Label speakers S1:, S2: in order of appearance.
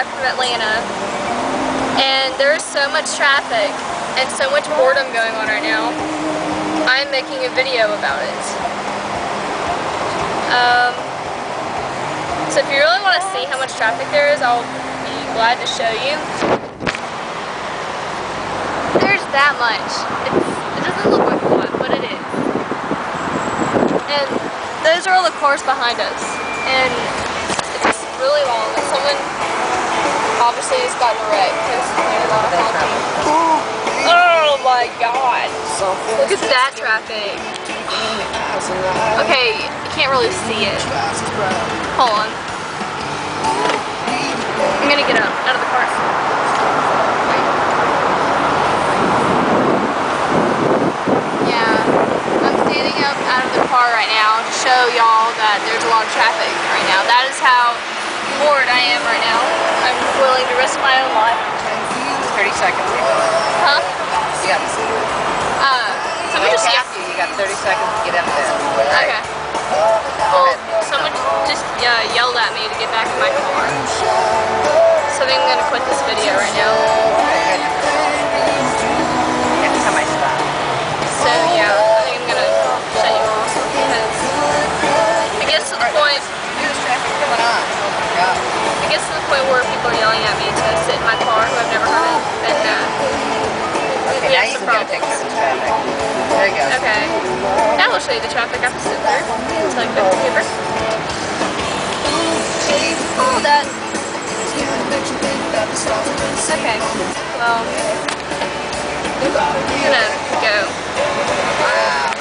S1: drive from Atlanta, and there's so much traffic and so much boredom going on right now. I'm making a video about it. So if you really want to see how much traffic there is, I'll be glad to show you. There's that much. It doesn't look like a lot, but it is. And those are all the cars behind us. And it's really long. And someone obviously has gotten a wreck because there's a lot of honking. Oh my god. Look at that traffic. Okay, you can't really see it. Hold on. I'm gonna get out of the car. Yeah, I'm standing up out of the car right now to show y'all that there's a lot of traffic right now. That is how bored I am right now. I'm willing to risk my own life.
S2: 30 seconds.
S1: Huh?
S2: Yeah.
S1: Someone just
S2: you got 30 seconds to get up there.
S1: Okay. Well, someone just yelled at me to get back in my car. So I think I'm gonna quit this video right now.
S2: Next time I stop.
S1: So yeah, I think I'm gonna shut you off because I guess to the point.
S2: There's traffic coming on. Oh my god.
S1: I guess to the point where people are yelling at me to sit in my car who I've never heard of, and
S2: okay, now you can go take care of the traffic. There you go.
S1: Okay. Now I'll show you the traffic I have to sit through. It's like the paper. All that. Okay. Well, I'm gonna go.
S2: Wow.